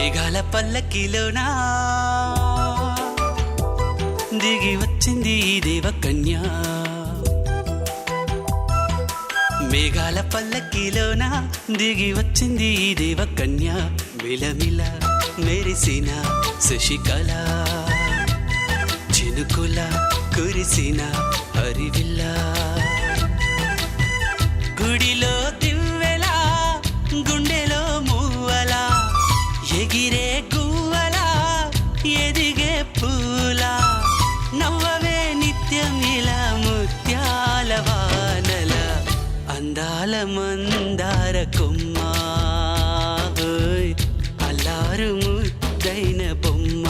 మేఘాల పల్లకిలోనా దిగి వచ్చింది ఈ దేవకన్య. మేఘాల పల్లకిలోన దిగి వచ్చింది ఈ దేవకన్య. మిలమిల మెరిసిన శశికళ, చినుకుల కురిసిన హరివిల్ల. గుడిలో దివ్వెలా గుండెలో మూవలా, ఎగిరే గువ్వలా ఎదిగే పూలా. నవ్వవే నిత్యం ఇలా ముత్యాల వానల, అందాల మందార కొమ్మ, అల్లారు ముద్దైన బొమ్మ.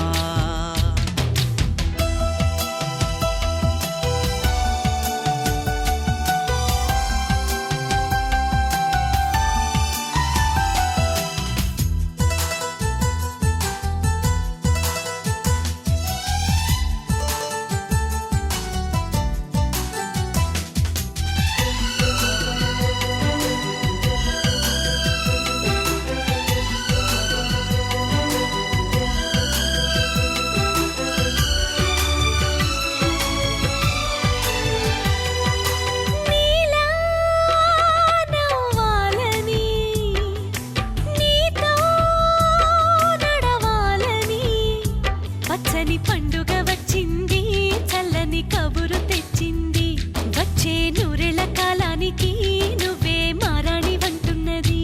పండుగ వచ్చింది, చల్లని కబురు తెచ్చింది. వచ్చే నూరెళ్ళ కాలానికి నువ్వే మారాణి వంటున్నది.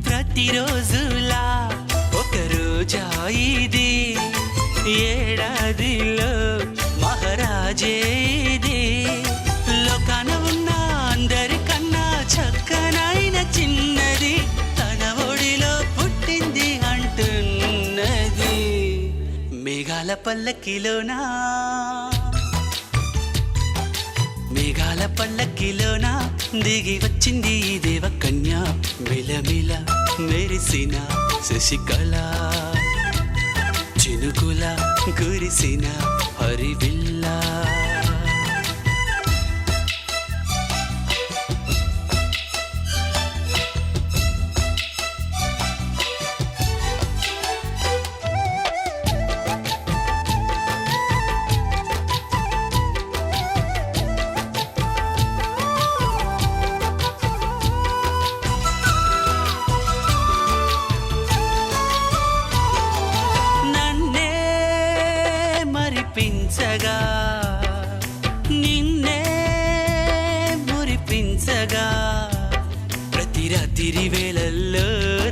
ప్రతిరోజులా ఒక రోజా ఇది, ఏడాదిలో మహారాజే ఇది. లోకాన ఉన్న అందరికన్నా చక్కనైన చిన్నది, తన ఒడిలో పుట్టింది అంటున్నది. మేఘాల పల్లకిలోనా, మేఘాల పల్లకిలోనా దిగి వచ్చింది ఈ దేవకన్య. మిలమిల మెరిసిన శశికళ, చినుకుల కురిసిన హరివిల్ల. మరిపించగా నిన్నే మురిపించగా, ప్రతి రాత్రి వేళల్లో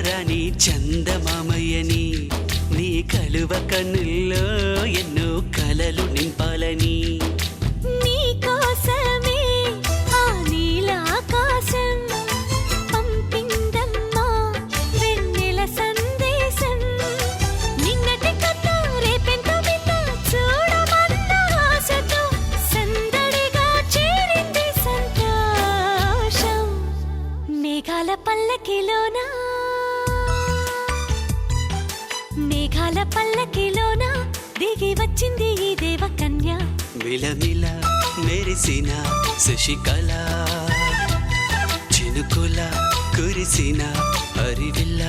రాణి చందమామయ్యని, నీ కలువ కన్నుల్లో ఎన్నో కలలు నింపాలని. నీ కోసమే ఆ నీలాకాశం పంపిందమ్మా వెన్నెల సందేశం. నిన్నటి కథ రేపెంత వింత చూడమన్న ఆశతో సందడిగా చేరింది సంతోషం. మేఘాల పల్లకిలోనా, మేఘాల పల్లకిలోనా దిగి వచ్చింది ఈ దేవకన్య. మిలమిల మెరిసిన శశికళ, చినుకుల కురిసిన హరివిల్ల.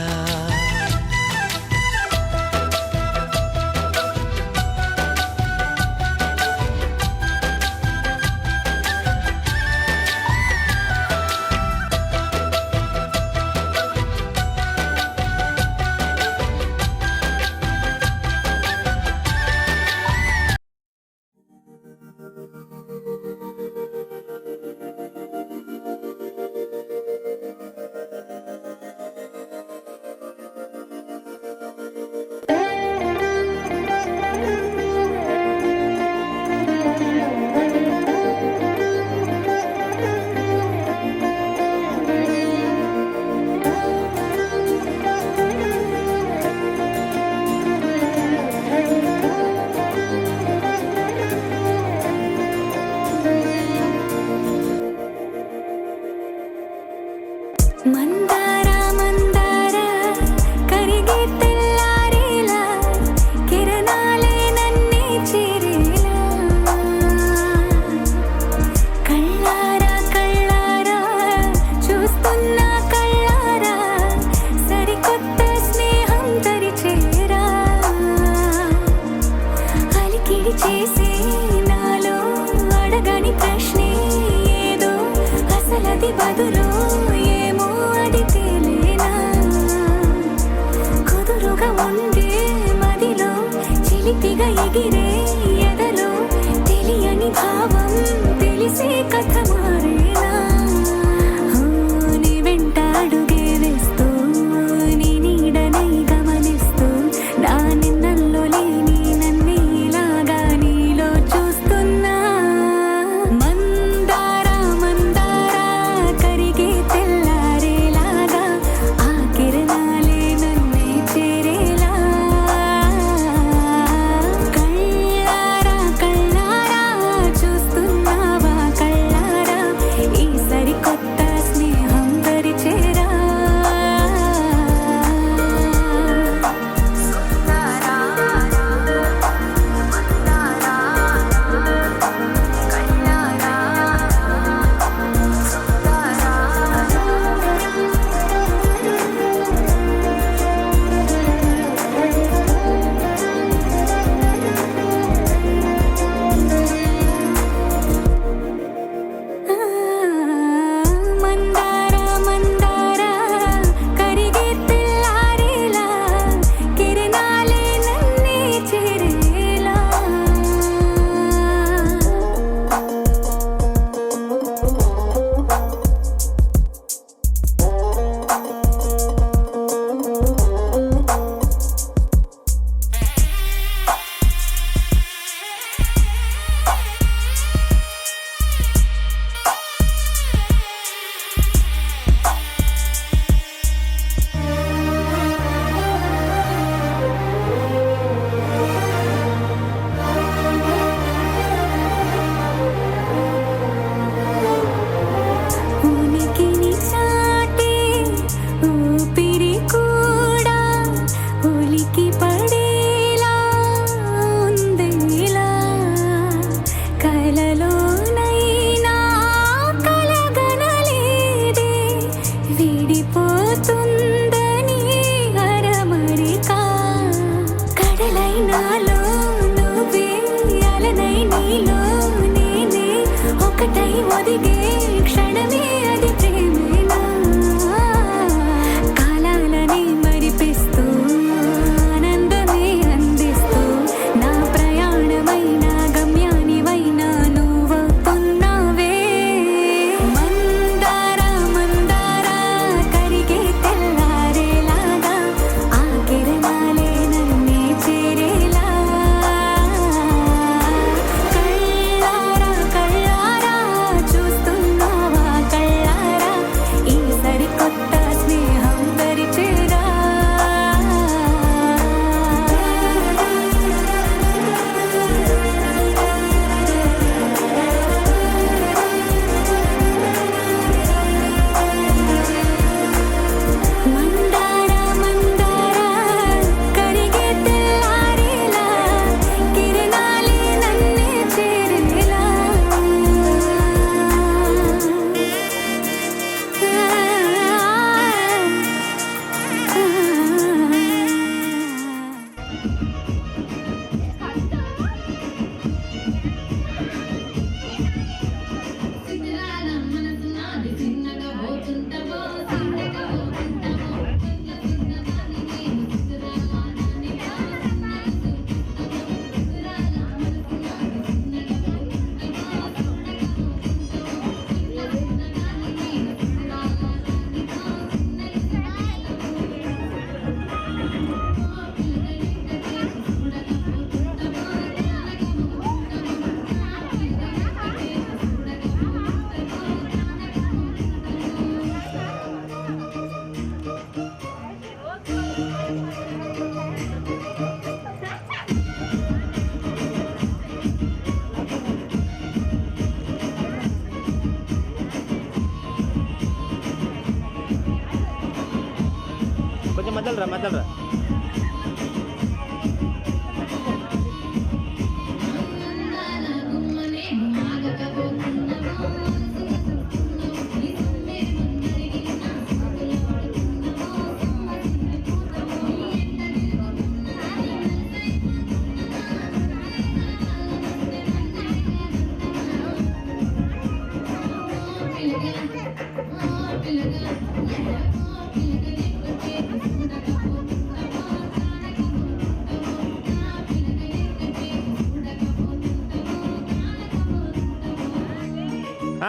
మధ్యలో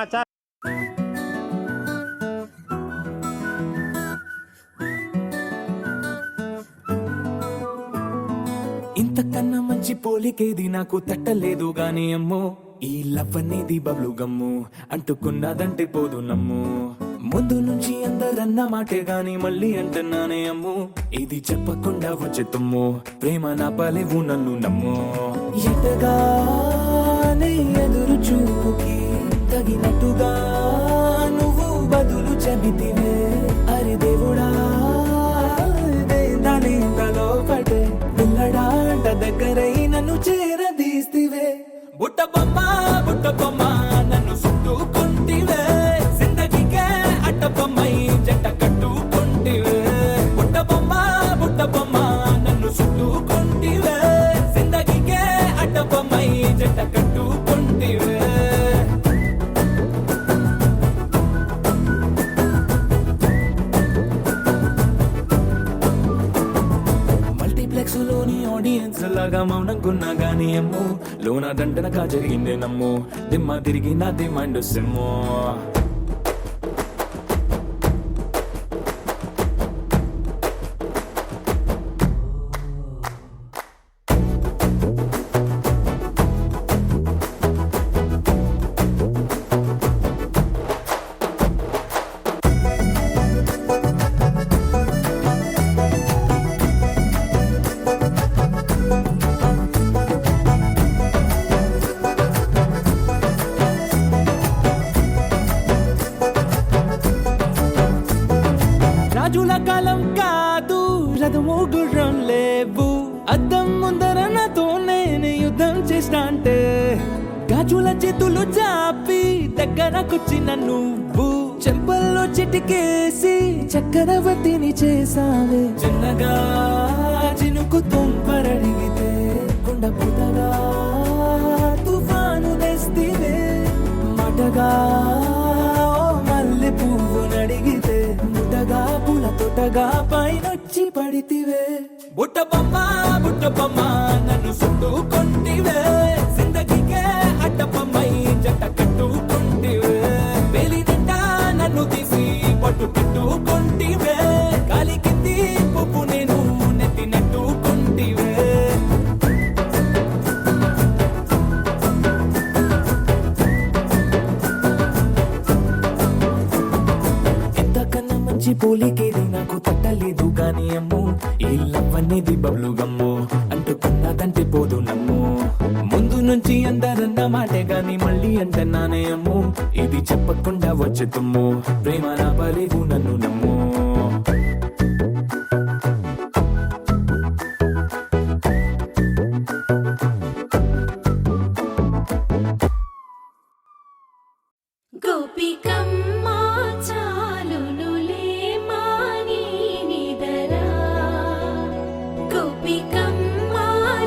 చాలు. ఇంతకన్నా మంచి పోలికేది నాకు తట్టలేదు గాని అమ్మో ఈ లవ్ అనేది బబ్లు గమ్ము అంటుకున్నదంటే పోదు నమ్ము ముందు నుంచి అందరన్న మాటే గాని మళ్ళీ అంటున్నానే అమ్ము ఇది చెప్పకుండా వచ్చే తుమ్ము ప్రేమ నా పలేవు నన్ను నమ్ము ఎటగానే ఎదురు చూపుకి తగినట్టుగా నువ్వు బదులు చెబితివే అరే దేవుడా దాని లోపటే పిల్లడాంట దగ్గరై నన్ను చేరదీస్తివే బుట్ట బొమ్మ నన్ను చుట్టుకుంటివే జిందగీకే అట్ట బొమ్మై జంట కట్టుకుంటివే బుట్ట బొమ్మ నన్ను చుట్టుకుంటివే జిందగీకే అట్ట బొమ్మై జంట కట్టుకుంటివే మల్టీప్లెక్స్ లోని ఆడియన్స్ లాగా మౌనంకున్నా గానీ అమ్ము లోన దండనగా జరిగిందే నమ్ము దిమ్మ తిరిగి నా దిమ్మండు సిమ్ము రాజుల కాలం కాదు రథము గుర్రం లేవు అద్దం ముందర నాతో నేను యుద్ధం చేస్తా అంటే గాజుల చేతులు చాపి దగ్గరకొచ్చిన నువ్వు చెంపల్లో చిటికేసి చక్రవర్తిని చేసావే చిన్నగా చినుకు తుంపరడిగితే కుండ పుటగా తుఫాను తెస్తివే మాటగా మల్లె పువ్వు నడిగితే ముటగా పుల తొటగా పైనొచ్చి పడితివే బుట్ట బొమ్మ నన్ను చుట్టుకుంటివే జిందగీకే అడ్డ బొమ్మై జంట కట్టుకుంటివే వేలి నిండా నన్ను తీసి పట్టు పెట్టుకుంటివే గాలి కింది పువ్వు నేను నెత్తినట్టుకుంటివే ఎంతకన్నా మంచి పోలికేది నాకు తట్టలేదు గాని అమ్ము ఈ లవ్ అనేది బబ్లు గమ్ము అంటుకున్నదంటే పోదు నమ్ము ముందు నుంచి అందరన్న మాటే గాని మళ్ళీ అంటున్నానే అమ్ము ఇది చెప్పకుండా వచ్చే తుమ్ము ప్రేమ నా పలేవు నన్ను నమ్ము గోపికమ్మ చాలునులే మాని నిదరా గోపికమ్మ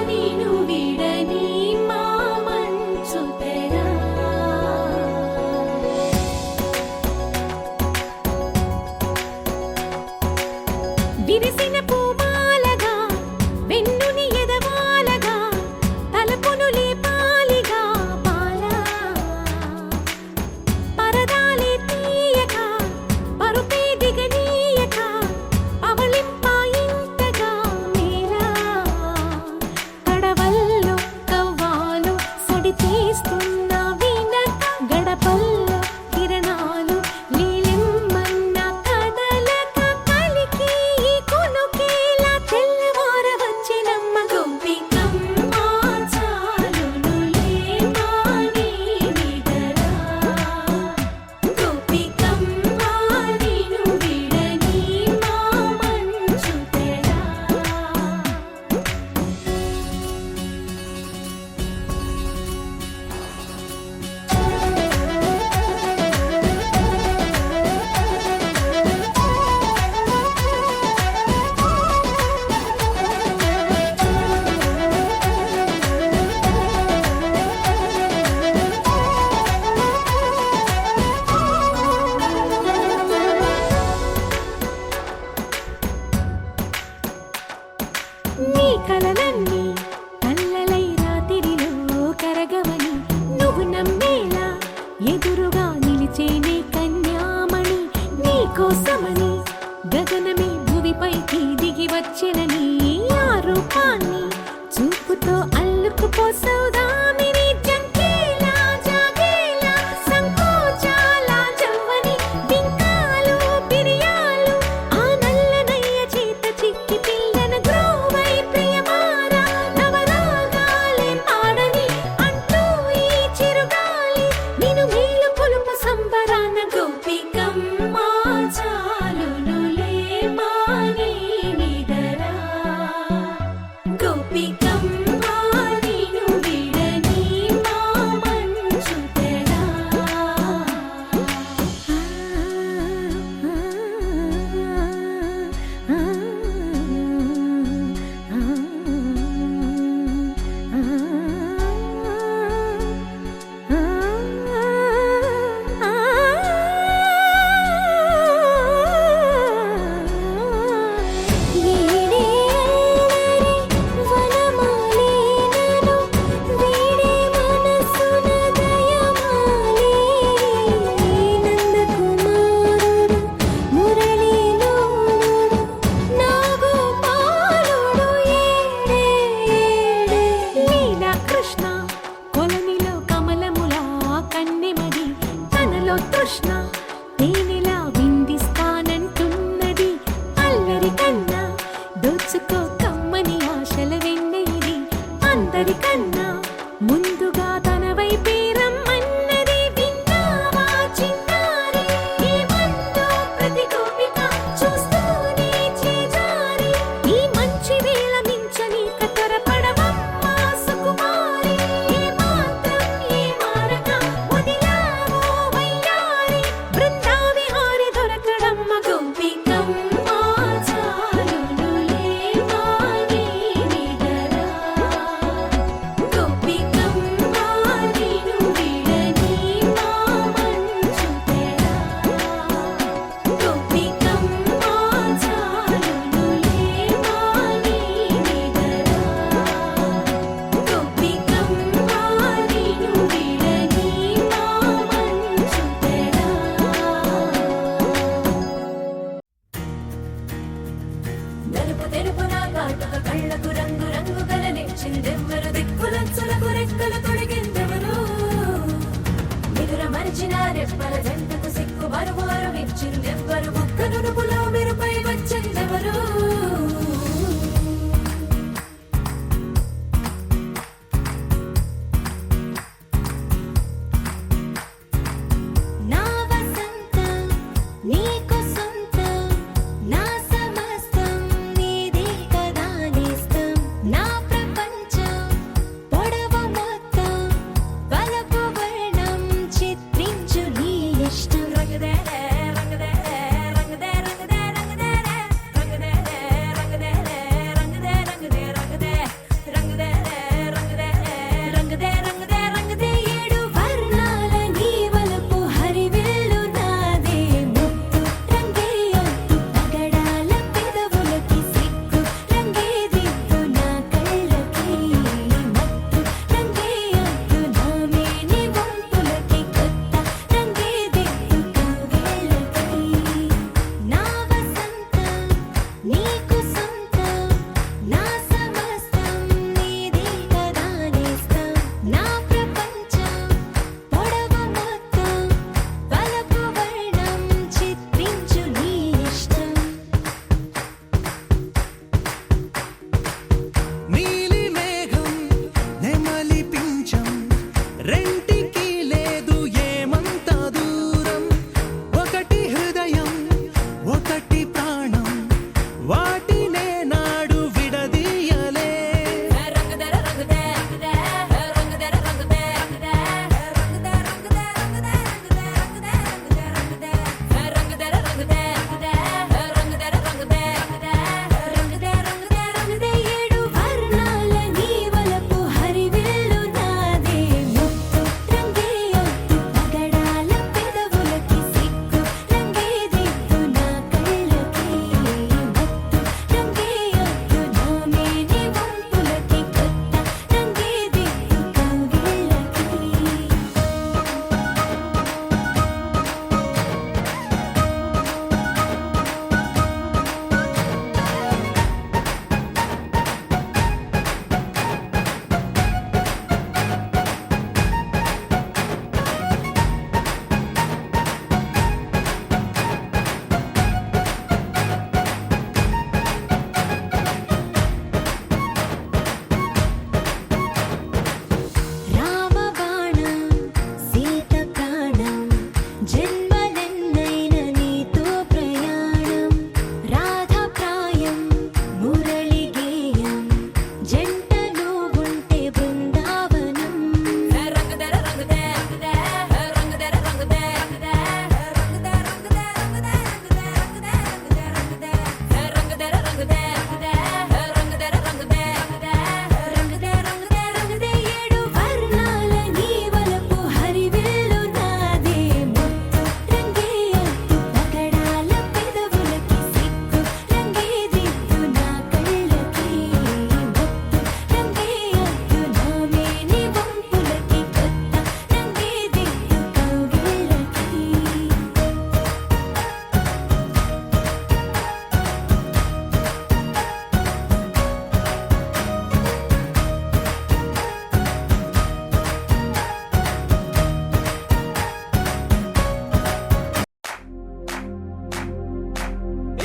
నిను విడని మా మంచు తెరా విరిసిన పూమాలగా వెన్నుని ఎదవాలగా తలపును లేపాలిగా బాలా పరదాలి తీయక ఎదురుగా నిలిచేనే కన్యామణి నీకోసమని గగనమే భువిపైకి దిగి వచ్చినని ఆ రూపాన్ని చూపుతో అల్లుకుపోసౌదామిని జంకేలా జాగేలా సంకోచాల జవ్వని బింకాలు బిరియాలు ఆ నల్లనయ్య చేత చిక్కి పిల్లన గ్రోవై ప్రియమారా నవరాగాలే పాడని అంటూ ఈ చిరుగాలి నిన్ను మేలు కొలుపు సంబరాన గోపికమ్మ చాలునులే మాని నిదరా గోపికమ్మ నిన్ను విడని మా మంచు తెరా కృష్ణ కొలనిలో కమలములా కన్నెమది తనలో తృష్ణ తేనెలా విందిస్తానంటున్నది అల్లరి కన్నా దోచుకో కమ్మని ఆశల వెన్నెయిది అందరికన్నా ముందుగా తన వైపే రమ్మన్నది విన్నావా చిన్నారి ఈ మందో ప్రతి గోపిక చూస్తూనే చేజారి ఈ మంచి వేళ మించని కతరపడవమ్మ సుకుమారి ఏ మాత్రం ఏ మారక వదిలావో వయ్యారి బృందావిహారి దొరకడమ్మ గోపికమ్మ చాలునులే మాని నిదరా గోపికమ్మ నిన్ను విడని మా మంచు తెరా గోపికమ్మ చాలునులే మాని నిదరా గోపికమ్మ నిన్ను విడని మా మంచు తెరా నలుపు తెలుపు నా కాటుక కళ్ళకు రంగు రంగు కలనిచ్చిందెవ్వరు దిక్కులచ్చులకు రెక్కలు తొడిగిందెవరు నిదుర మరిచిన రెప్పల జంటకు సిక్కు బరువు అరువిచ్చిందెవ్వరు ఒక్క నునుపులో మెరుపై వచ్చిందెవరు నా వసంతం నీకు సొంతం నా సమస్తం నీదే కదా నేస్తం నా ప్రపంచం పొడవు మొత్తం వలపు వర్ణం చిత్రించు నీ ఇష్టం రంగదే రంగదే రంగదే రంగదే రంగదే రంగదే రంగదే రంగదే రంగదే రంగదే రంగదే రంగదే రంగదే రంగదే రంగదే ఏడు వర్ణాల నీ వలపు హరివిల్లు నాదే ముత్తు రంగే ఒత్తు పగడాల పెదవులకి సిగ్గు రంగే దిద్దు నా కళ్ళకి మత్తు రంగే ఒత్తు నా మేని వంపులకి కొత్త రంగే దిద్దు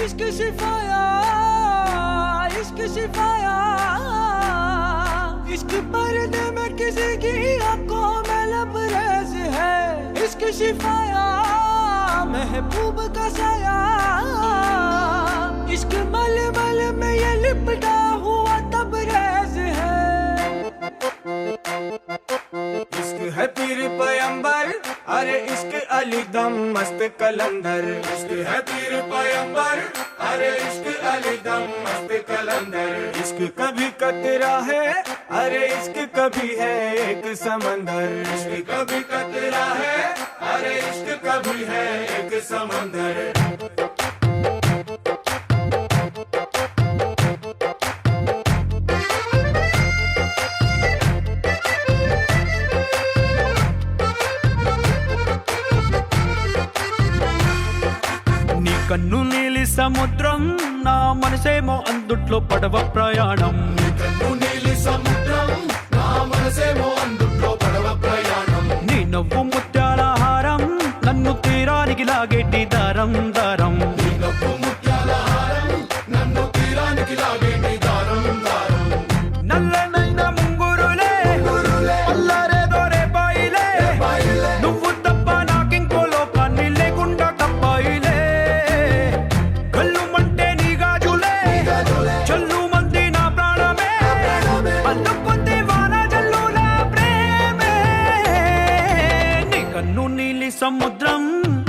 इश्क शिफाया इश्क शिफाया इश्क पर्दे में किसी की आंखों में लबरेज है इश्क शिफाया महबूब का साया इश्क मल मल में ये लिपटा हुआ तबरेज है इश्क है पीर पैगंबर अरे इश्क अली दम मस्त कलंदर इश्क है पीर पैगंबर अरे इश्क अली दम मस्त कलंदर इश्क कभी कतरा है अरे इश्क कभी है एक समंदर इश्क कभी कतरा है अरे इश्क कभी है एक समंदर కన్ను నీలి సముద్రం నా మనసేమో అందుట్లో పడవ ప్రయాణం కన్ను నీలి సముద్రం నా మనసేమో అందుట్లో పడవ ప్రయాణం నీ నవ్వు ముత్యాల హారం నన్ను తీరానికి లాగేటి దారం దారం నీ నవ్వు ముత్యాల హారం నన్ను తీరానికి లాగేటి దారం దారం నల్లనైన ముంగురులే అల్లారేదో రేపాయిలే నువ్వు తప్ప నాకింకో లోకాన్ని లేకుండా కప్పాయిలే కళ్ళుమంటే నీ గాజులే చల్లు మంది నా ప్రాణమే అందుకుంది వాన జల్లుల ప్రేమే నీ కన్ను నీలి సముద్రం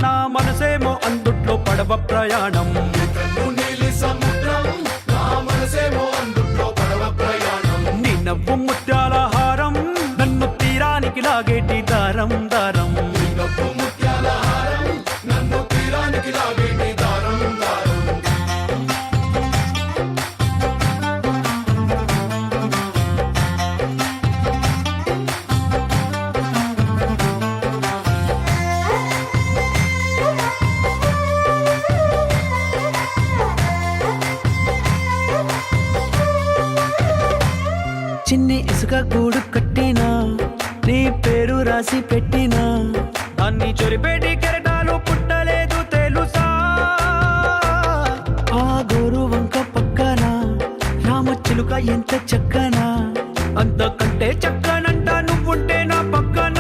నా మనసేమో అందుట్లో పడవ ప్రయాణం కన్ను నీలి సముద్రం నా మనసేమో అందుట్లో పడవ ప్రయాణం నీ నవ్వు ముత్యాల హారం నన్ను తీరానికి లాగేటి దారం దారం నీ నవ్వు ముత్యాల హారం నన్ను తీరానికి లాగేటి దారం దారం చిన్ని ఇసుక గూడు కట్టినా నీ పేరు రాసి పెట్టినా అన్ని చొరిపేటి కెరటాలు పుట్టలేదు తెలుసా ఆ గోరు వంక పక్కన రామచిలుక ఎంత చక్కనా అంతకంటే చక్కనంట నువ్వుంటే నా పక్కన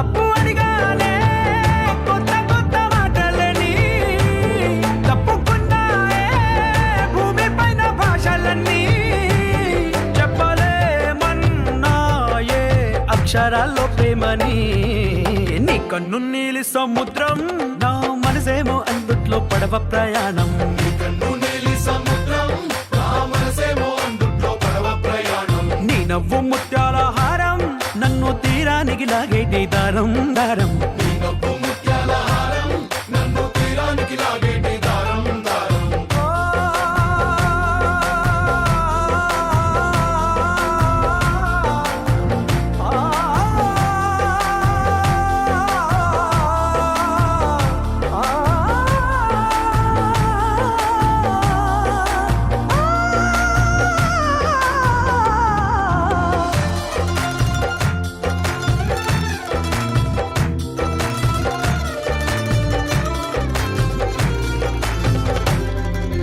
అప్పు అడిగానే కొత్త కొత్త మాటలని తప్పుకున్నాయే భూమి పైన భాషలన్నీ చెప్పలేమన్నాయే అక్షరాల్లో ప్రేమని నీ కన్ను నీలి సముద్రం నా మనసేమో అందుట్లో పడవ ప్రయాణం కన్ను నీలి సముద్రం నా మనసేమో అందుట్లో పడవ ప్రయాణం నీ నవ్వు ముత్యాల హారం నన్ను తీరానికి లాగేటి దారం దారం నీ నవ్వు ముత్యాల హారం నన్ను తీరానికి లాగేటి దారం దారం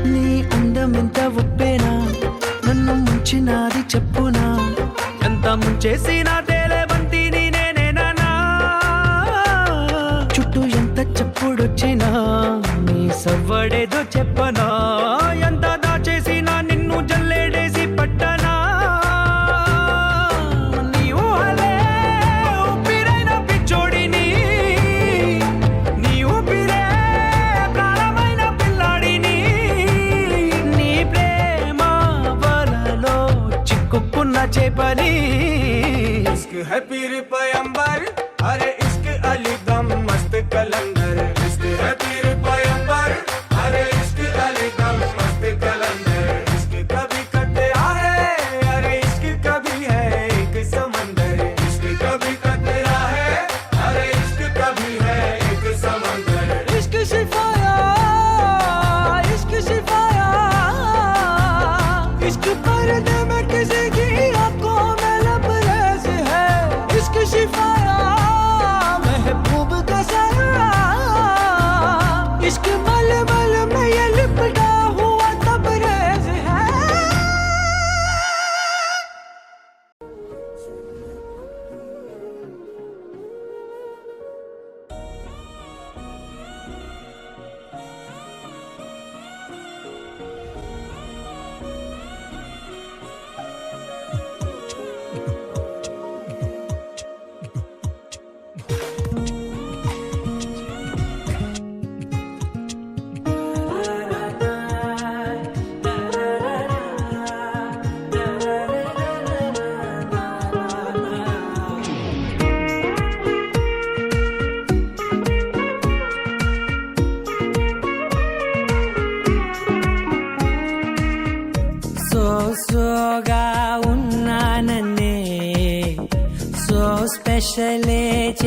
నీ అందం ఎంత ఒప్పేనా నన్ను ముంచినాది చెప్పునా ఎంత ముంచేసినా తేలేవంతి నేనేనా చుట్టూ ఎంత చెప్పుడొచ్చినా నీ సవ్వడేదో చెప్పనా ఎంత దాచేసినా నిన్ను జల్లేడేసి పట్టనా నీ ఊహలే ఊపిరైన పిచ్చోడిని నీ ఊపిరే ప్రాణమైన పిల్లాడిని నీ ప్రేమ వలలో చిక్కుకున్న చేపని इश्क है पीर पैगंबर अरे इश्क अली दम मस्त कलंदर इश्क है पीर पैगंबर अरे इश्क अली दम मस्त कलंदर इश्क कभी कतरा है अरे इश्क कभी है एक समंदर इश्क कभी कतरा है अरे इश्क कभी है एक समंदर इश्क शिफाया इश्क शिफाया इश्क पर्दे में किसी की आंखों में लबरेज है इश्क शिफाया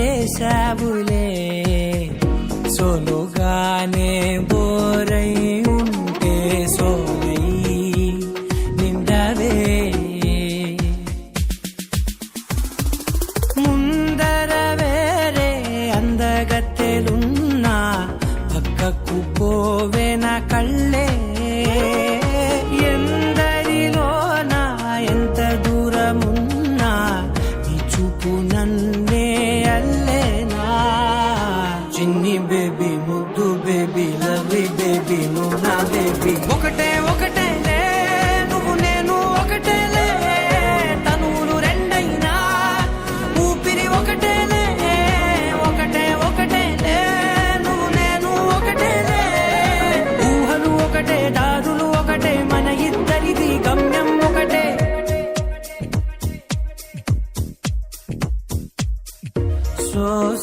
చేసావులే సోలోగానే బోరై ఉంటే సోలై నిండవే ముందర వేరే అందగత్తెలున్నా పక్కకు పోవే నా కళ్ళే ఎందరిలోనా ఎంత దూరమున్నా నీ చూపు నన్నే అల్లేనా చిన్ని బేబీ ముద్దు బేబీ లవ్లీ బేబీ నువ్వు నా బేబీ ఒకటే ఒకటేలే నువ్వు నేను ఒకటేలే తనువులు రెండైనా ఊపిరి ఒకటేలే ఒకటే ఒకటేలే నువ్వు నేను ఒకటేలే ఊహలు ఒకటే దారులు ఒకటే మన ఇద్దరిది గమ్యం ఒకటే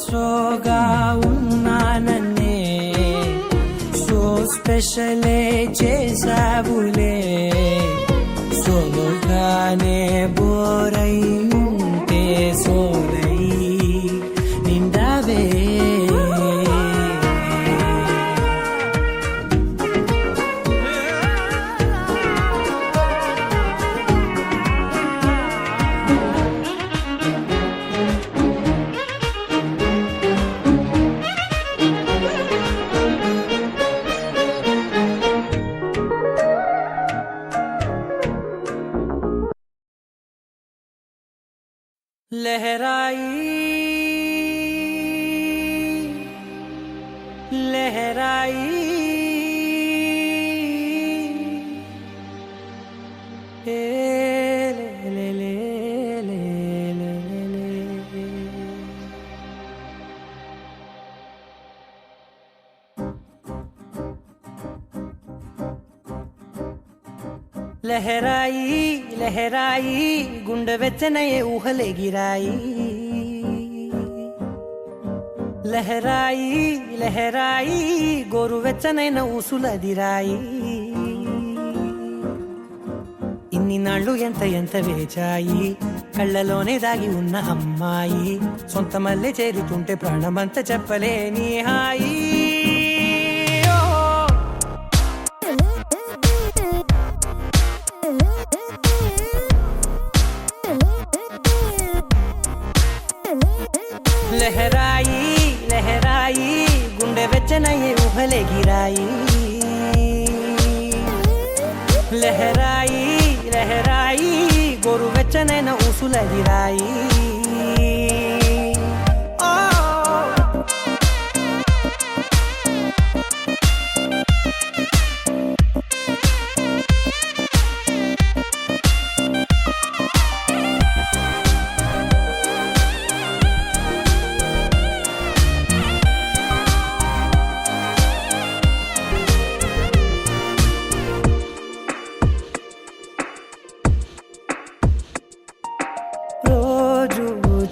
సోగా ఉన్నానన్నే సో స్పెషలే చేసావులే సోలోగానే బోరై ఉంటే సోలై నిండావే लहराई ए ले ले ले ले ले లహరాయి లహరాయి గుండె వెచ్చనయే ఊహలే గిరాయి లహరాయి లహరాయి గోరు వెచ్చనైన ఊసులదిరాయి ఇన్ని నాళ్ళు ఎంత ఎంత వేచాయి కళ్ళలోనే దాగి ఉన్న అమ్మాయి సొంత మల్లె చేరుతుంటే ప్రాణమంత చెప్పలేని హాయి లహరాయి లహరాయి గుండె వెచ్చనయ్యే ఊహలే గిరాయి లహరాయి లహరాయి గోరు వెచ్చనైన ఊసులదిరాయి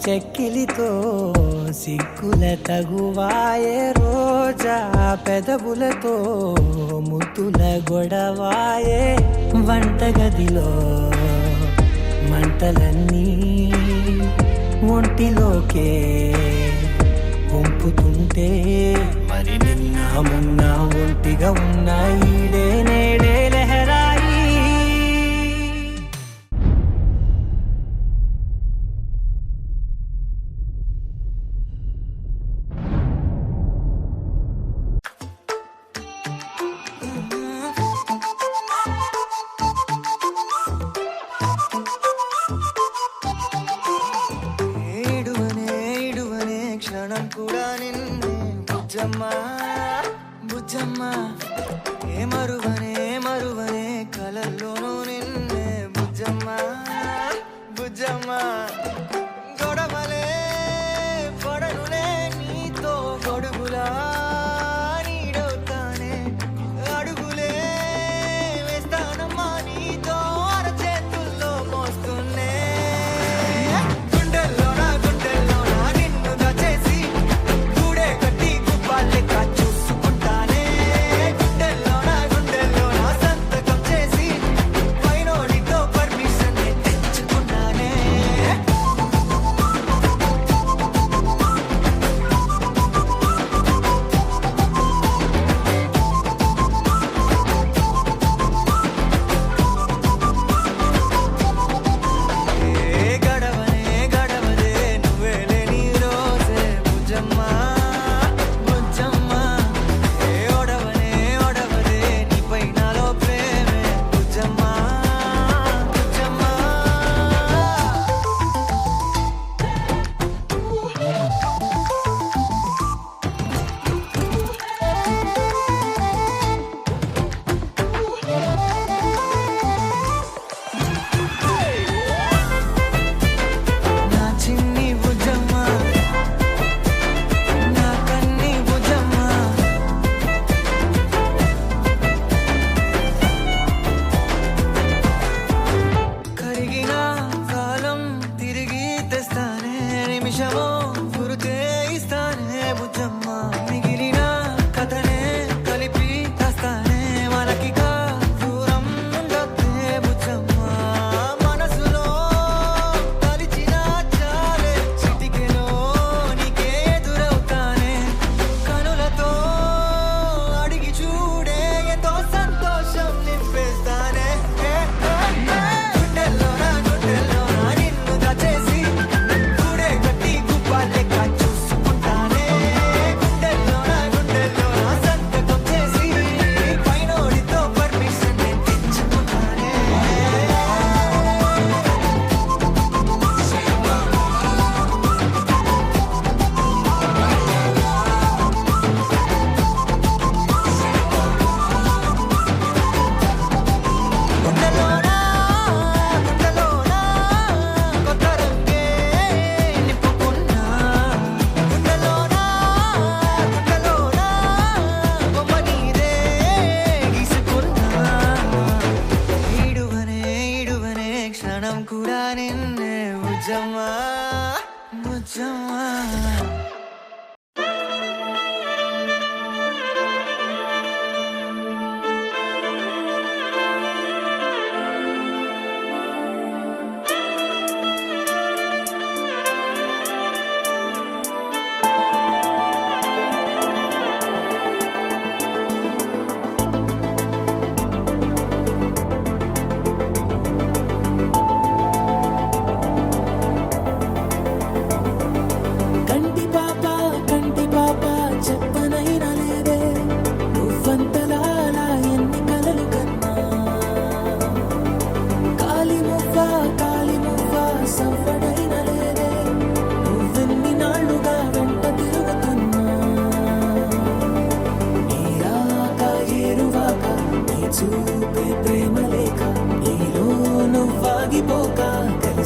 చెక్కిలితో సిగ్గుల తగువాయే రోజా పెదవులతో ముద్దుల గొడవాయే వంటగదిలో మంటలన్నీ ఒంటిలోకే వంపుతుంటే మరి నిన్న మొన్న ఒంటిగా ఉన్నాయి నేడే లహరాయి కూడా నిన్నే బుజ్జమ్మా బుజ్జమ్మా ఏ మరువనే కలల్లోనూ నిన్నే బుజ్జమ్మా బుజ్జమ్మా గొడవలే పడనులే నీతో గొడుగులా నీడవుతానే అడుగులే వేస్తానమ్మా నీతో అరచేతుల్లో మోస్తున్నే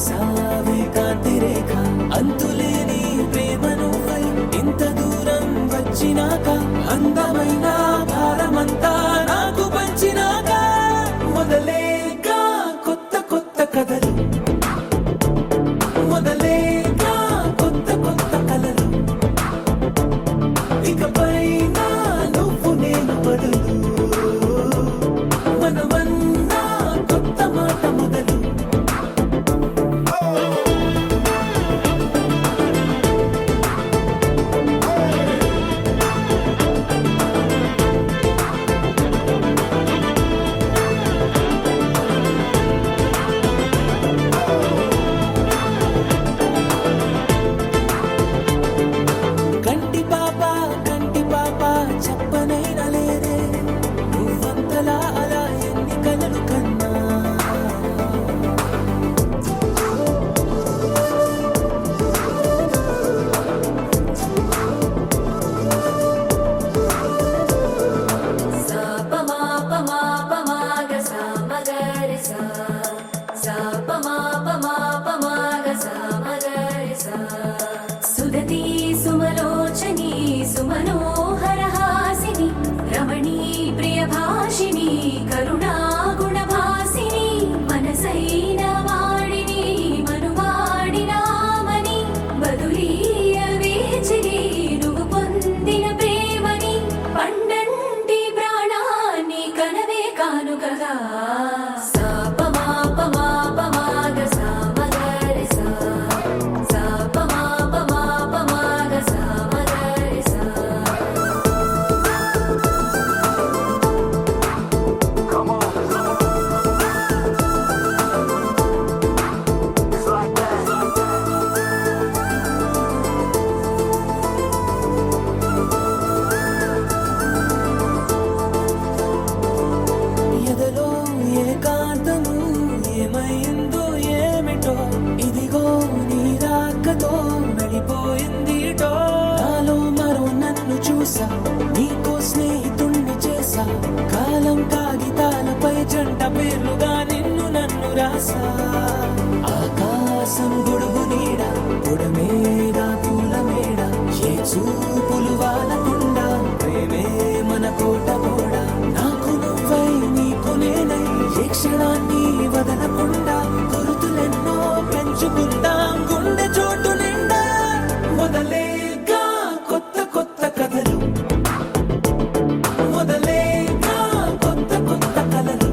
వేసావే కాంతి రేఖ అంతులేని ప్రేమ నువ్వై ఇంత దూరం వచ్చినాక అందమైన భారమంతా నాకు పంచినాక మొదలేగా కొత్త కొత్త కథలు మొదలేగా కొత్త కొత్త కలలు ఇకపైన నువ్వు నేను బదులు మనమన్నా కొత్త మాట మొదలు కంటి పాప చెప్పనైనా లేదే నువ్వంతలా అలా ఎన్ని కలలు కన్నా సా ప మా ప మా ప మా గ సా మ గ రి సా సా ప మా ప మా ప మా గ సా మ గ రి సా సుదతి సుమలోచని సుమనోహర హాసిని రమణీ ప్రియభాషిణి కరుణా గుణభాసిని మనసైన వాడిని మనువాడినామని బదులీయ వేచిని నువ్వు పొందిన ప్రేమని పండంటి ప్రాణాన్ని కనవే కానుకగా సా ప మా ప మా ప మా గ సా మ గ రి సా సా ప మా ప మా ప మా గ సా మ గ రి సా ఎదలో ఏకాంతము ఏమైందో ఏమిటో ఇదిగో నీ రాకతో వెళ్ళిపోయిందిటో నాలో మరో నన్ను చూసా నీకో స్నేహితుణ్ణి చేసా కాలం కాగితాలపై జంట పేర్లుగా నిన్ను నన్ను రాసా ఆకాశం గొడుగు నీడ గుడమేడ పూల మేడ ఏ చూపులు వాలకుండా ప్రేమే మన కోట కూడా నాకు నువ్వై నీకు నేనై ఏ క్షణాన్ని వదలకుండా గుర్తులెన్నో పెంచుకుందాం గుండె చోటు నిండా మొదలేగా కొత్త కొత్త కథలు మొదలేగా కొత్త కొత్త కలలు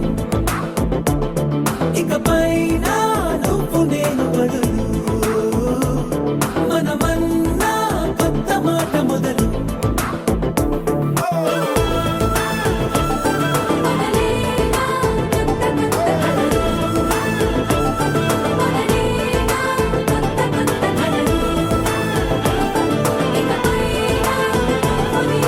ఇకపైన నువ్వు నేను బదులు మనమన్నా కొత్త మాట మొదలు మొదలేగా కొత్త కొత్త కలలు మొదలేగా కొత్త కొత్త కలలు ఇకపైన నువ్వు నేను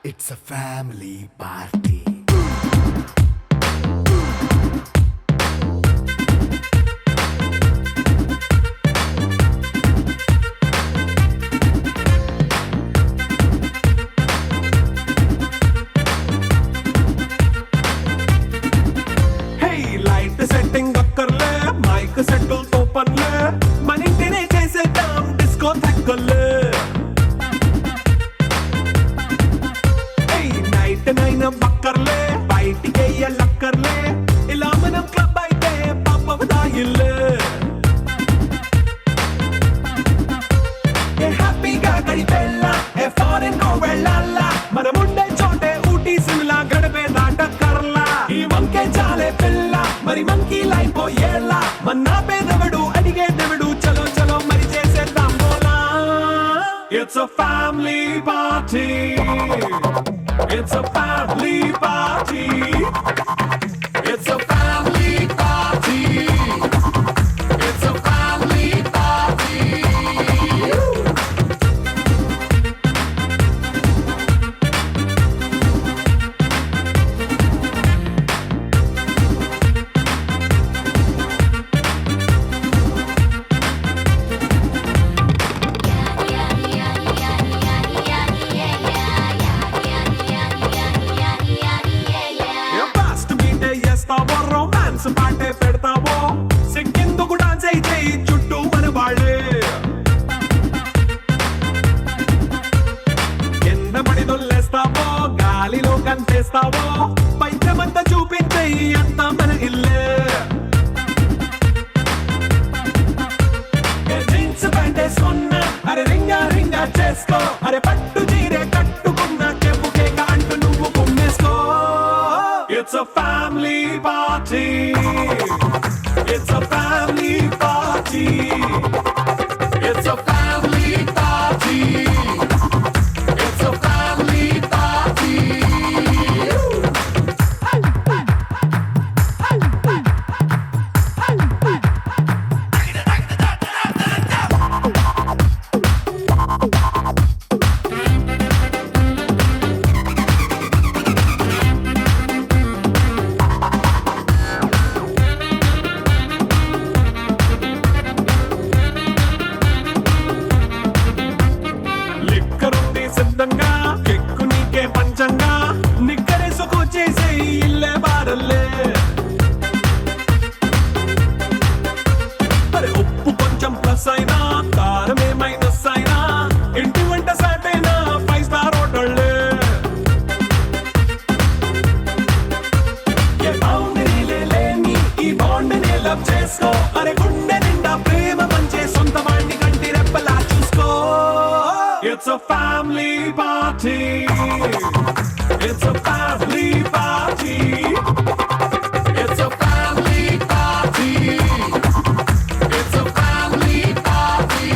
It's a family party. Hey, light setting అక్కర్లే మైక్ సెట్టుల్ తో పనిలే మన ఇంటినే చేసేద్దాం డిస్కో థక్కర్లే నైట్ నైన్ బక్కర్లే బయటికి వెయ్యలక్కర్లే ఇలా మనం క్లబ్ అయితే పాపదాయిల్లే ఏ హ్యాపీగా గడిపెళ్ళ ఏ ఫారెన్ కో వెళ్ళాల మనం ఉండే చోటే ఊటీ సిమ్లా గడిపే దాటక్కర్లా ఈ వంకే చాలే పిల్ల మరి మంకీ లైఫ్ ఏళ్ళ మన్నా పేదవడు అడిగేదెవడు చలో చలో మరి చేసేద్దాం బోలా It's a family party. It's a family party. It's a family party. It's a family party. చేయి చేయి చుట్టూ మన వాళ్ళే కింద పడి దొల్లేస్తావో గాలిలో కంచేస్తావో పైచమంతా చూపించేయి అంతా మన ఇల్లే జీన్స్ ప్యాంట్ వేసుకున్నా అరే రింగా రింగా చేసుకో అరే పట్టు చీరే కట్టుకున్న చెవు కేక అంటూ నువ్వు కుమ్మేసుకో it's a family party it's a family party it's a family party it's a family party లిక్కరుంది సిద్ధంగా కెక్కు నీకే పంచంగా నిక్కరేసుకు చేసే ఇల్లే బారల్లే అరే ఉప్పు కొంచెం ప్లస్ అయినా కారమే మైనస్ అయినా ఇంటి వంట సాటైనా 5 స్టార్ హోటళ్ళే ఏ బౌండరీలే లేని ఈ బాండ్ ని లవ్ చేసుకో అరే గుండె నిండా ప్రేమ పంచే సొంత వాడిని కంటి రెప్పలా చూసుకో It's a family party. It's a family party. It's a family party. It's a family party.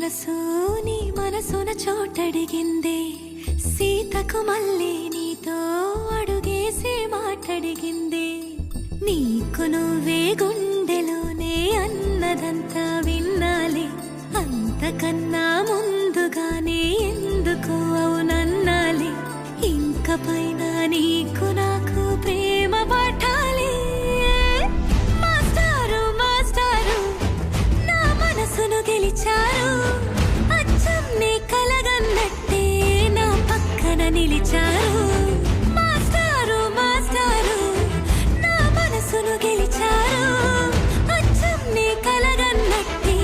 మనసు నీ మనసున చోటడిగిందే సీతకు మళ్ళీ నీతో అడుగేసి మాటడిగిందే నీకు నువ్వే గుండెలోనే అన్నదంతా విన్నాలి అంతకన్నా ముందుగానే ఎందుకు అవునన్నాలి ఇంక పైన నీకు నాకు ప్రేమ పట్టాలి మాస్టారు మాస్టారు నా మనసును గెలిచారు అచ్చం నీ కలగన్నట్టే నా పక్కన నిలిచారు మాస్టారు మాస్టారు నా మనసును గెలిచారు అచ్చం నీ కలగన్నట్టే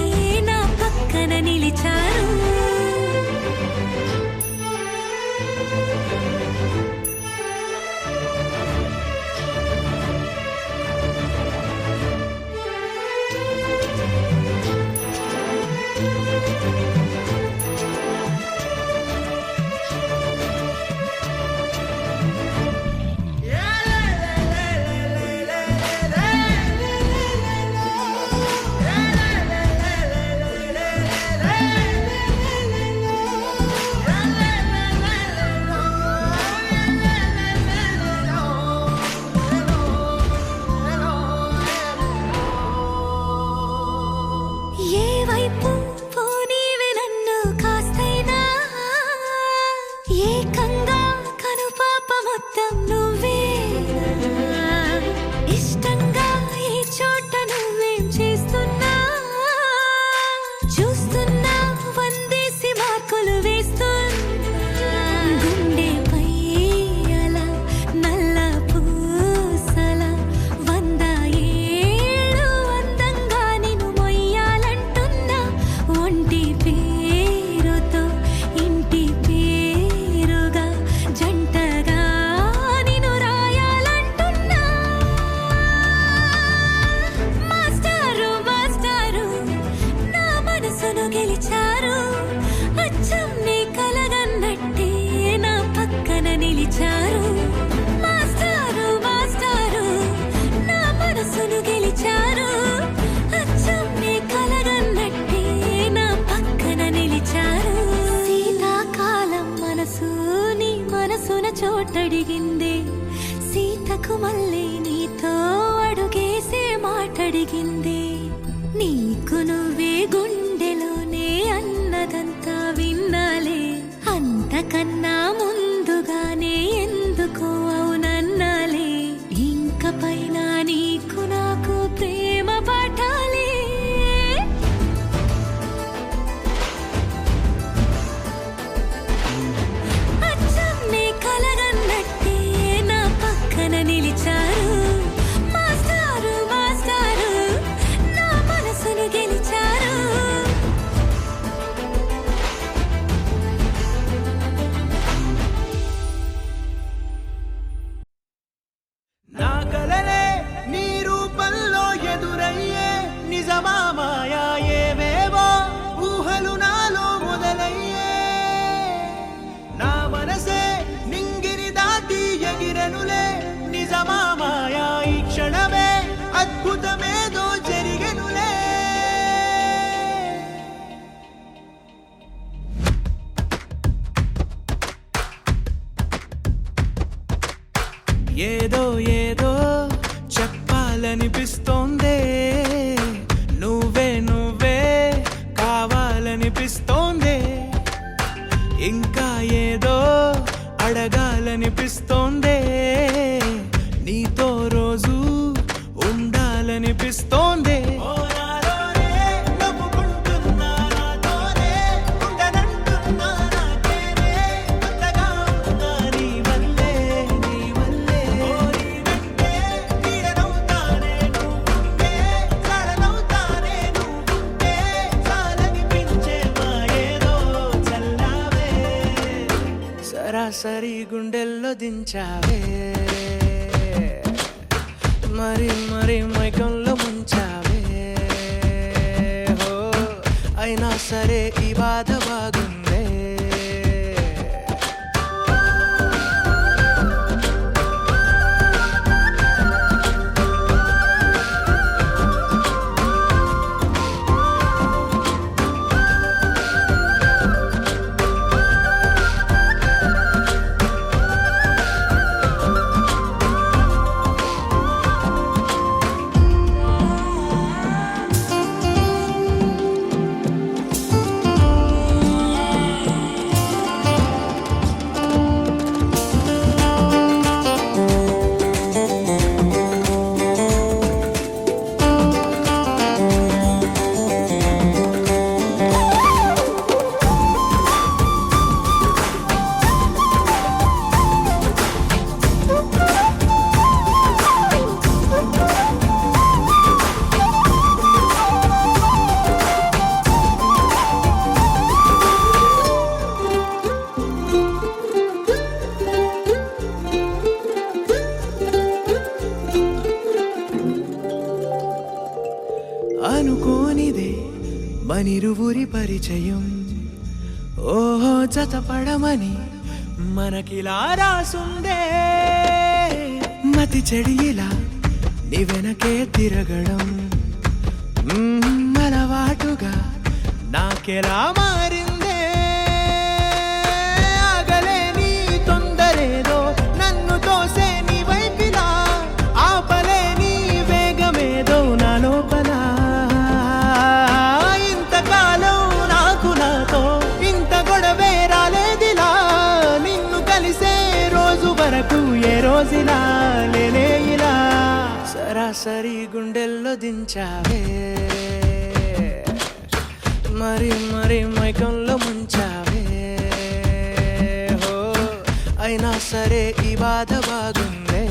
నా పక్కన నిలిచారు ఏ వైపు పోనీవి నన్ను కాస్తైనా ఏకంగా కనుపాప మొత్తం నువ్వే ఇష్టంగా ఈ చోట నువ్వేం చేస్తున్నా చూస్తున్నా వందేసి మార్కులు వేస్తున్నా గుండెపై అలా నల్ల పూసల 100 ఏళ్ళు అందంగా నిన్ను మొయ్యాలంటున్నా ఒంటి పేరుతో ఇంటి పేరుగా జంటగా నిన్ను రాయాలంటున్నా మాస్టారు మాస్టారు నా మనసును గెలిచారు అచ్చం నీ కలగన్నట్టే నా పక్కన నిలిచారు మాస్టారు మాస్టారు నా మనసును గెలిచారు అచ్చం నీ కలగన్నట్టే నా పక్కన నిలిచారు శీతాకాలం మనసు నీ మనసున చోటడిగింది సీతకు మళ్ళీ నీతో అడుగేసే మాటడిగింది నీకు నువ్వే గుండెలోనే అన్నదంతా విన్నాలే అంతకన్నా ముందుగానే ఎందుకు అవునన్నాలే ఇంక పైన నీకు నాకు ప్రేమ పట్టాలి అచ్చం నీ కలగన్నట్టే నా పక్కన నిలిచారు మాస్టారు మాస్టారు నా మనసును గెలిచారు నా కలలే నీ రూపంలో ఎదురయ్యే నిజమా మాయా ఏవేవో ఊహలు నాలో మొదలయ్యే నా మనసే నింగిని దాటి ఎగిరెనులే నిజమా మాయా ఈ క్షణమే అద్భుతమేదో జరిగెనులే ఏదో ఏదో చెప్పాలనిపిస్తోందే నువ్వే నువ్వే కావాలనిపిస్తోందే ఇంకా ఏదో అడగాలనిపిస్తోందే నీతో రోజు ఉండాలనిపిస్తోందే సరాసరి గుండెల్లో దించావే మరి మరి మైకంలో ముంచావే హో అయినా సరే ఈ బాధ బాగుందే మనిరువురి పరిచయం ఓహో జతపడమని మనకిలా రాసుందే మతి చెడి ఇలా నీ వెనకే తిరగడం అలవాటుగా నాకెలా మారిందే ఆగలేని తొందరేదో నన్ను తోసే నీ వైపిలా ఆపలేని వేగమేదో నా లోపల ఇంతకాలం నాకు నాతో ఇంత గొడవే రాలేదిలా నిన్ను కలిసే రోజు వరకు ఏ రోజులా లేనే ఇలా సరాసరి గుండెల్లో దించావే మరి మరి మైకంలో ముంచావే హో అయినా సరే ఈ బాధ బాగుందే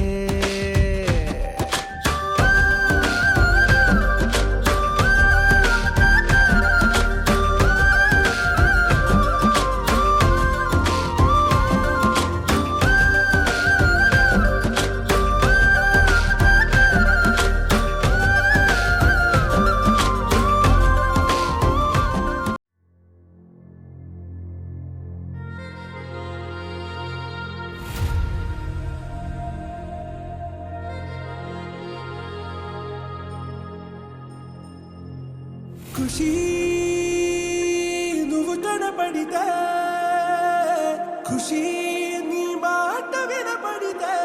ఖుషి నువ్వు కనపడితే ఖుషి నీ మాట వినపడితే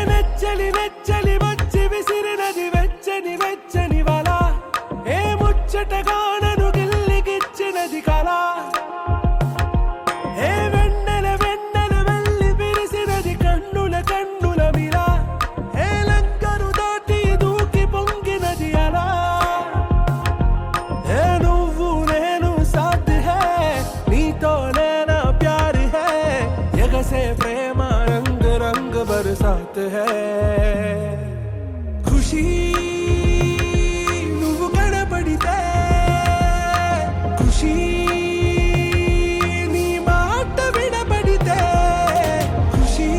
నెచ్చలి వచ్చి విసిరినది వెచ్చని వెచ్చని వల ఏ ముచ్చటగానను గిల్లిగిచ్చినది కళ ఏ వెన్నెల వెళ్ళి విరిసినది కన్నుల మిల ఏ లంకను దాటి దూకి పొంగినది అలా ఏ నువ్వు నేను సాథ్ హే నీతోనే నా ప్యార్ హే ఎగసే ప్రేమ రంగ్ రంగ్ బరసాత్ హే ఖుషి నువ్వు కనపడితే ఖుషి నీ మాట వినపడితే ఖుషి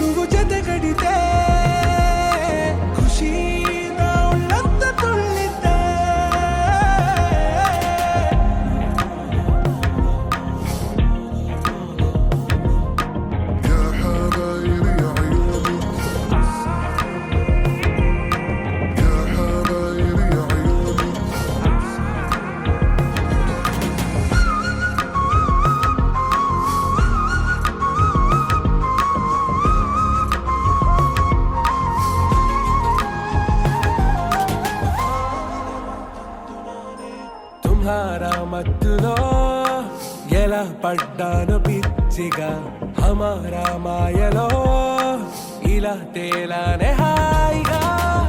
నువ్వు జతగడితే ఖుషి నా ఉళ్ళంత తుళ్ళితే తుమ్హారా మత్తులో ఎలా పడ్డాను పిచ్చిగా హమారా మాయలో ఇలా తేలానే హాయిగా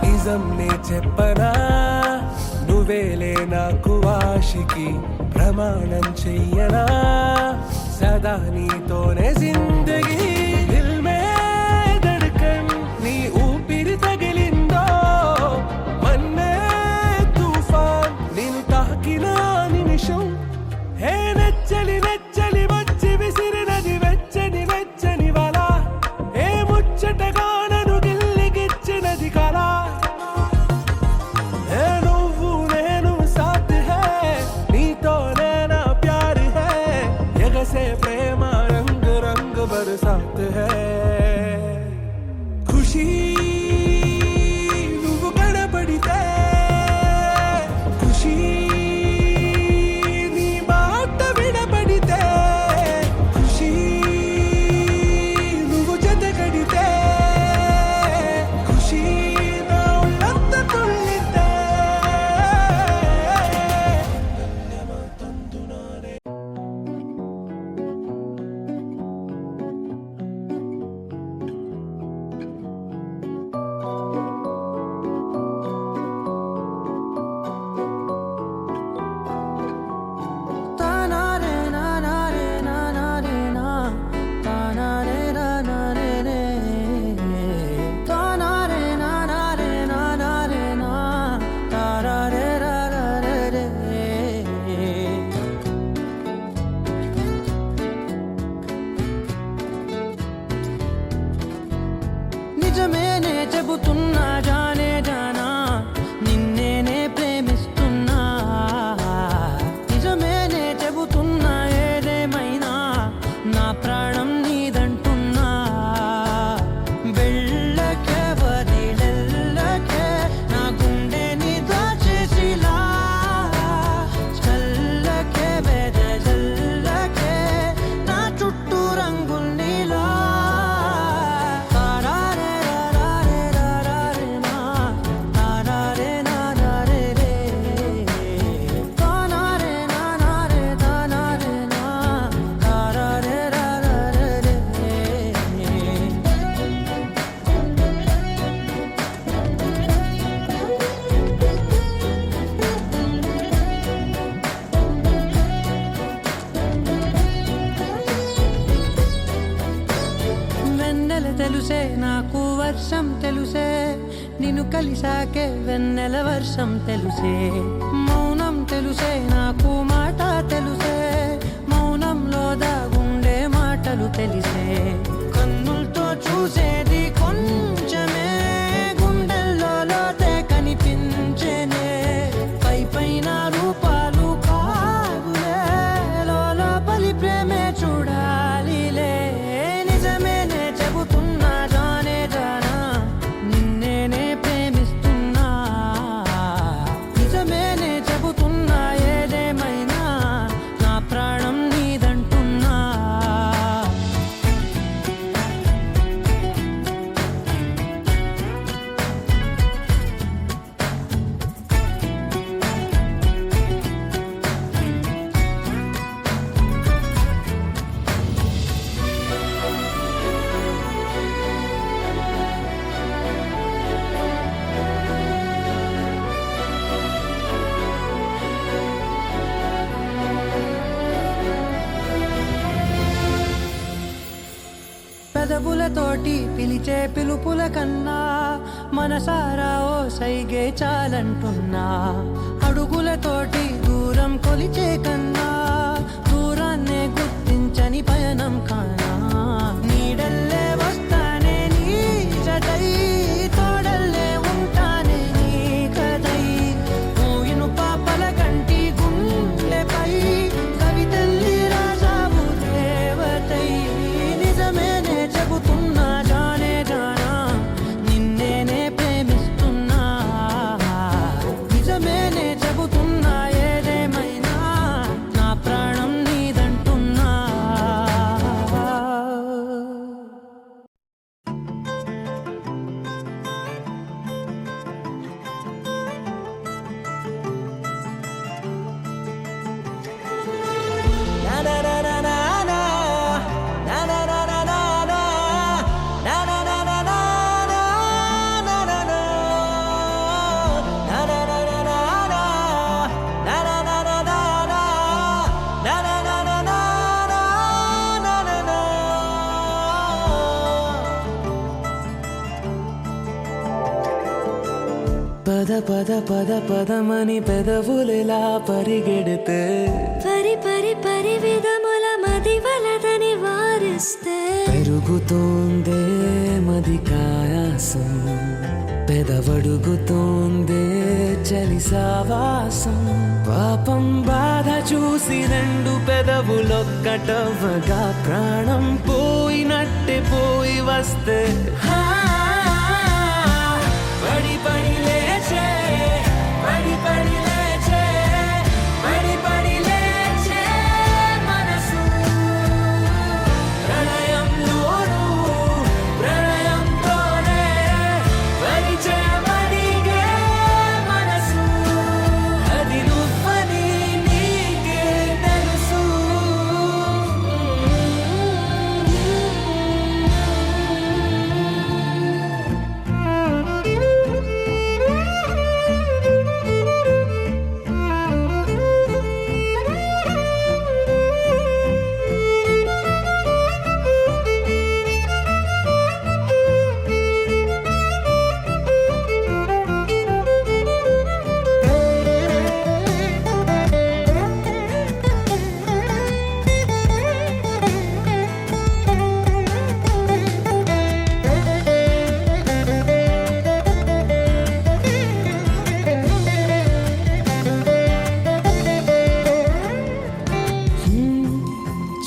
నిజం నే చెప్పనా నువ్వేలే నాకు ఆశికి ప్రమాణం చెయ్యనా సదా నీతోనే జిందగీ దిల్ మే ధడ్కన్ నీ ఊపిరి తగిలిందో మన్నే తుఫాన్ నిన్ను తాకిన నిమిషం హే నెచ్చలి వచ్చి విసిరినది వెచ్చని వల ఏ ముచ్చటగానను గిల్లిగిచ్చినది కళ ఏ నువ్వు నేను సాథ్ హే నీతోనే నా ప్యార్ హే ఎగసే ప్రేమ రంగ్ రంగ్ బరసాత్ నిన్ను కలిసాకే వెన్నెల వర్షం తెలుసే, మౌనం తెలుసే నాకు మాట తెలుసే, మౌనంలో దాగుండే మాటలు తెలిసే, కన్నులతో చూసేది కొంచెమే, గుండెల్లో లోతే కనిపించేనే, పై పైన రూపాలు కాదులే, లోపలి ప్రేమే చూడాలిలే, నిజమేనే చెబుతున్నా జానే జానా, నిన్నేనే ప్రేమిస్తున్నా, నిజమేనే చెబుతున్నా ఏదేమైనా నా ప్రాణం నీదంటున్నా. పెదవులతోటి పిలిచే పిలుపుల కన్నా మనసారా ఓ సైగే చాలంటున్నా, అడుగులతోటి దూరం కొలిచే కన్నా దూరాన్నే గుర్తించని పయనం కానా, నీడల్లే వస్తానే నీ జతై, తోడల్లే ఉంటానే నీ కదై, ఊయిను పాపల కంటి గుండెపై కవితల్లి రాజావు దేవతై, నిజమేనే చెబుతున్నా జానే జానా, నిన్నేనే ప్రేమిస్తున్నా, నిజమేనే చెబుతున్నా ఏదేమైనా నా ప్రాణం నీదంటున్నా. పద పద పద పదమని పెదవులెలా పరిగెడితే, పరి పరి పరి విధముల మది వలదని వారిస్తే, పెరుగుతోందే మది కాయాసం, పెదవడుగుతోందే చలి సావాసం, పాపం బాధ చూసి రెండు పెదవులొక్కటవ్వగా ప్రాణం పోయినట్టే పోయి వస్తే, పడి పడి లేచే, పడి పడి లేచే, పడి పడి లేచే మనసు, ప్రణయంలోను ప్రణయంతోనే పరిచయమడిగే మనసు, అది నువ్వని నీకే తెలుసు.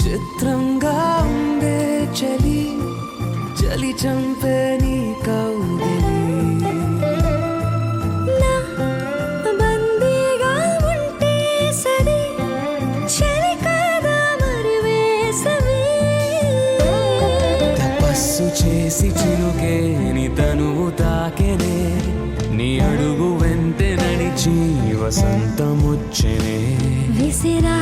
చిత్రంగా ఉందే చలి, చలి చంపే నీ కౌగిలి, నా బందీగా ఉంటే సరి, చలి కాదా మరి వేసవి, తపస్సు చేసి చిలుకేని తనువు తాకెనే, నీ అడుగు వెంటే నడిచి వసంతముచ్చెనే, విసిరా